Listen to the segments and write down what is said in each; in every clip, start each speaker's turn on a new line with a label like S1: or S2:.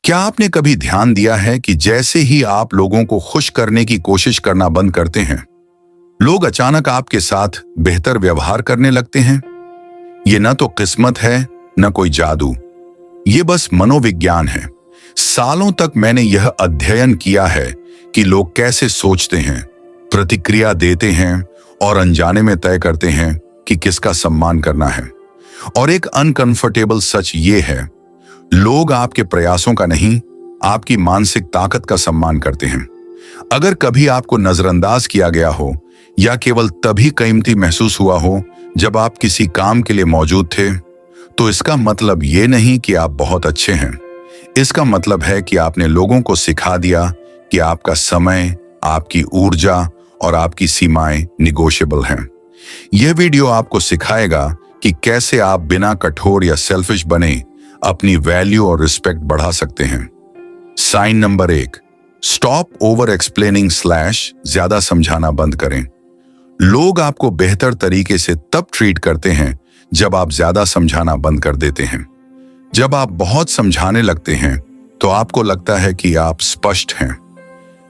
S1: क्या आपने कभी ध्यान दिया है कि जैसे ही आप लोगों को खुश करने की कोशिश करना बंद करते हैं, लोग अचानक आपके साथ बेहतर व्यवहार करने लगते हैं? ये न तो किस्मत है, न कोई जादू। ये बस मनोविज्ञान है। सालों तक मैंने यह अध्ययन किया है कि लोग कैसे सोचते हैं, प्रतिक्रिया देते हैं और अनजाने में तय करते हैं कि किसका सम्मान करना है। और एक अनकंफर्टेबल सच ये है, लोग आपके प्रयासों का नहीं, आपकी मानसिक ताकत का सम्मान करते हैं। अगर कभी आपको नजरअंदाज किया गया हो या केवल तभी कीमती महसूस हुआ हो जब आप किसी काम के लिए मौजूद थे, तो इसका मतलब ये नहीं कि आप बहुत अच्छे हैं। इसका मतलब है कि आपने लोगों को सिखा दिया कि आपका समय, आपकी ऊर्जा और आपकी सीमाएं निगोशिएबल हैं। यह वीडियो आपको सिखाएगा कि कैसे आप बिना कठोर या सेल्फिश बने अपनी वैल्यू और रिस्पेक्ट बढ़ा सकते हैं। Sign number 1, stop over explaining / ज्यादा समझाना बंद करें। लोग आपको बेहतर तरीके से तब ट्रीट करते हैं जब आप ज्यादा समझाना बंद कर देते हैं। जब आप बहुत समझाने लगते हैं तो आपको लगता है कि आप स्पष्ट हैं,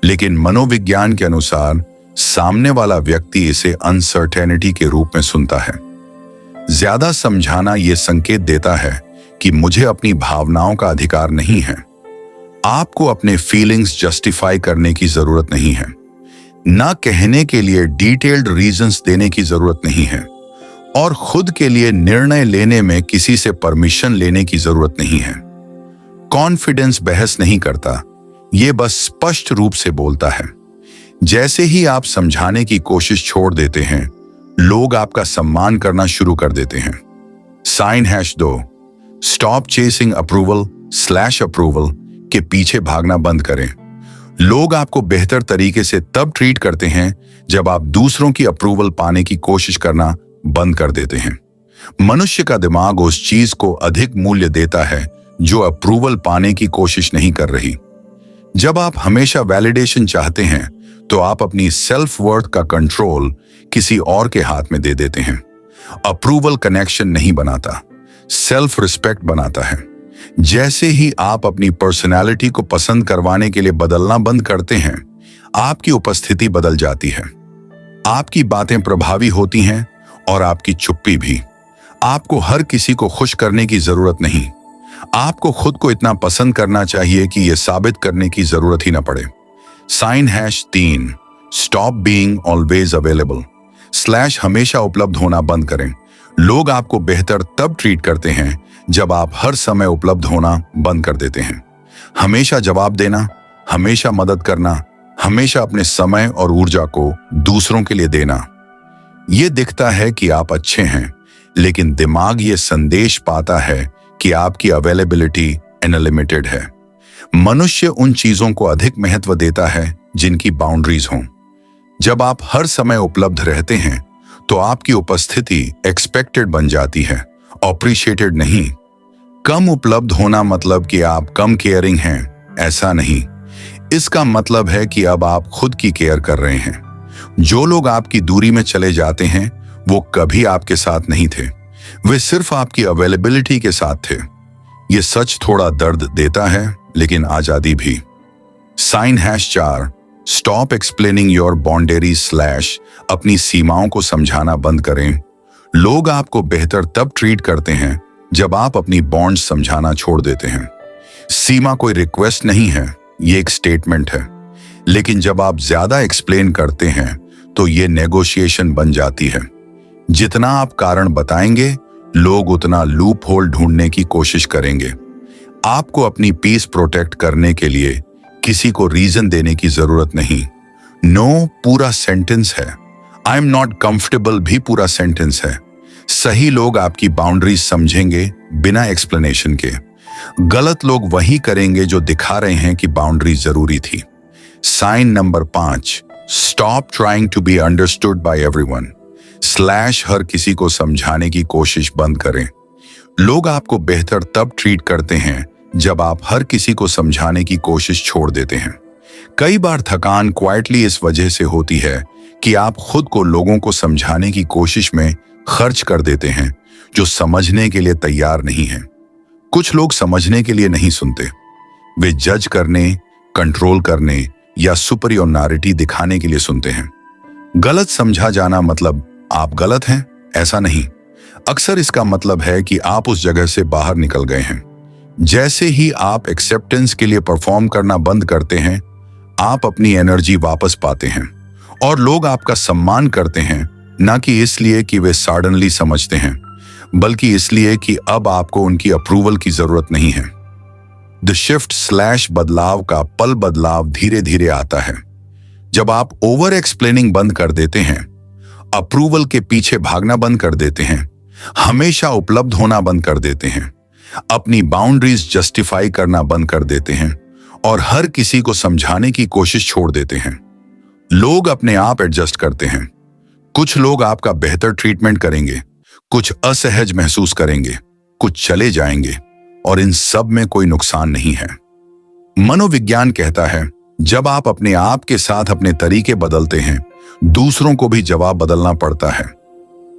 S1: लेकिन मनोविज्ञान के अनुसार सामने वाला व्यक्ति इसे अनसर्टेनिटी के रूप में सुनता है। ज्यादा समझाना यह संकेत देता है कि मुझे अपनी भावनाओं का अधिकार नहीं है। आपको अपने फीलिंग्स जस्टिफाई करने की जरूरत नहीं है। ना कहने के लिए डिटेल्ड रीजंस देने की जरूरत नहीं है और खुद के लिए निर्णय लेने में किसी से परमिशन लेने की जरूरत नहीं है। कॉन्फिडेंस बहस नहीं करता, ये बस स्पष्ट रूप से बोलता है। जैसे ही आप समझाने की कोशिश छोड़ देते हैं, लोग आपका सम्मान करना शुरू कर देते हैं। Sign #2, stop chasing approval / approval के पीछे भागना बंद करें। लोग आपको बेहतर तरीके से तब ट्रीट करते हैं जब आप दूसरों की अप्रूवल पाने की कोशिश करना बंद कर देते हैं। मनुष्य का दिमाग उस चीज को अधिक मूल्य देता है जो अप्रूवल पाने की कोशिश नहीं कर रही। जब आप हमेशा वैलिडेशन चाहते हैं तो आप अपनी सेल्फ वर्थ का कंट्रोल किसी और के हाथ में दे देते हैं। अप्रूवल कनेक्शन नहीं बनाता, सेल्फ रिस्पेक्ट बनाता है। जैसे ही आप अपनी पर्सनालिटी को पसंद करवाने के लिए बदलना बंद करते हैं, आपकी उपस्थिति बदल जाती है। आपकी बातें प्रभावी होती हैं और आपकी चुप्पी भी। आपको हर किसी को खुश करने की जरूरत नहीं। आपको खुद को इतना पसंद करना चाहिए कि यह साबित करने की जरूरत ही न पड़े। Sign #3, stop being always available / हमेशा उपलब्ध होना बंद करें। लोग आपको बेहतर तब ट्रीट करते हैं जब आप हर समय उपलब्ध होना बंद कर देते हैं। हमेशा जवाब देना, हमेशा मदद करना, हमेशा अपने समय और ऊर्जा को दूसरों के लिए देना। यह दिखता है कि आप अच्छे हैं, लेकिन दिमाग ये संदेश पाता है कि आपकी अवेलेबिलिटी अनलिमिटेड है। मनुष्य उन चीजों को अधिक महत्व देता है जिनकी बाउंड्रीज हों। जब आप हर समय उपलब्ध रहते हैं तो आपकी उपस्थिति एक्सपेक्टेड बन जाती है, अप्रिशिएटेड नहीं। कम उपलब्ध होना मतलब कि आप कम केयरिंग हैं, ऐसा नहीं। इसका मतलब है कि अब आप खुद की केयर कर रहे हैं। जो लोग आपकी दूरी में चले जाते हैं वो कभी आपके साथ नहीं थे, वे सिर्फ आपकी अवेलेबिलिटी के साथ थे। ये सच थोड़ा दर्द देता है, लेकिन आजादी भी। Sign #4, stop explaining your boundaries / अपनी सीमाओं को समझाना बंद करें। लोग आपको बेहतर तब ट्रीट करते हैं जब आप अपनी बॉन्ड्स समझाना छोड़ देते हैं। सीमा कोई रिक्वेस्ट नहीं है, ये एक स्टेटमेंट है। लेकिन जब आप ज्यादा एक्सप्लेन करते हैं तो ये नेगोशिएशन बन जाती है। जितना आप कारण बताएंगे, लोग उतना लूप होल ढूंढने की कोशिश करेंगे। आपको अपनी पीस प्रोटेक्ट करने के लिए किसी को रीजन देने की जरूरत नहीं। नो पूरा सेंटेंस है, आई एम नॉट कंफर्टेबल भी पूरा सेंटेंस है। सही लोग आपकी बाउंड्रीज समझेंगे बिना एक्सप्लेनेशन के। गलत लोग वही करेंगे जो दिखा रहे हैं कि बाउंड्री जरूरी थी। Sign number 5, stop trying to be understood by everyone / हर किसी को समझाने की कोशिश बंद करें। लोग आपको बेहतर तब ट्रीट करते हैं जब आप हर किसी को समझाने की कोशिश छोड़ देते हैं। कई बार थकान क्वाइटली इस वजह से होती है कि आप खुद को लोगों को समझाने की कोशिश में खर्च कर देते हैं जो समझने के लिए तैयार नहीं हैं। कुछ लोग समझने के लिए नहीं सुनते, वे जज करने, कंट्रोल करने या सुपरियोरिटी दिखाने के लिए सुनते हैं। गलत समझा जाना मतलब आप गलत हैं, ऐसा नहीं। अक्सर इसका मतलब है कि आप उस जगह से बाहर निकल गए हैं। जैसे ही आप एक्सेप्टेंस के लिए परफॉर्म करना बंद करते हैं, आप अपनी एनर्जी वापस पाते हैं और लोग आपका सम्मान करते हैं, ना कि इसलिए कि वे सडनली समझते हैं, बल्कि इसलिए कि अब आपको उनकी अप्रूवल की जरूरत नहीं है। द शिफ्ट / बदलाव का पल बदलाव धीरे धीरे आता है जब आप ओवर एक्सप्लेनिंग बंद कर देते हैं, अप्रूवल के पीछे भागना बंद कर देते हैं, हमेशा उपलब्ध होना बंद कर देते हैं, अपनी बाउंड्रीज जस्टिफाई करना बंद कर देते हैं और हर किसी को समझाने की कोशिश छोड़ देते हैं। लोग अपने आप एडजस्ट करते हैं। कुछ लोग आपका बेहतर ट्रीटमेंट करेंगे, कुछ असहज महसूस करेंगे, कुछ चले जाएंगे और इन सब में कोई नुकसान नहीं है। मनोविज्ञान कहता है, जब आप अपने आप के साथ अपने तरीके बदलते हैं, दूसरों को भी जवाब बदलना पड़ता है।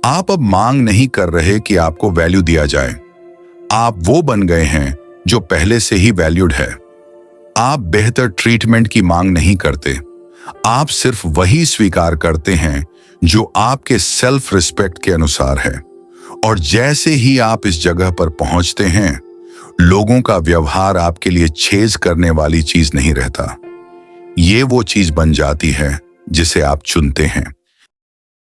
S1: आप अब मांग नहीं कर रहे कि आपको वैल्यू दिया जाए। आप वो बन गए हैं जो पहले से ही वैल्यूड है। आप बेहतर ट्रीटमेंट की मांग नहीं करते। आप सिर्फ वही स्वीकार करते हैं जो आपके सेल्फ रिस्पेक्ट के अनुसार है। और जैसे ही आप इस जगह पर पहुंचते हैं, लोगों का व्यवहार आपके लिए छेज करने वाली चीज नहीं रहता। ये वो चीज बन जाती है जिसे आप चुनते हैं।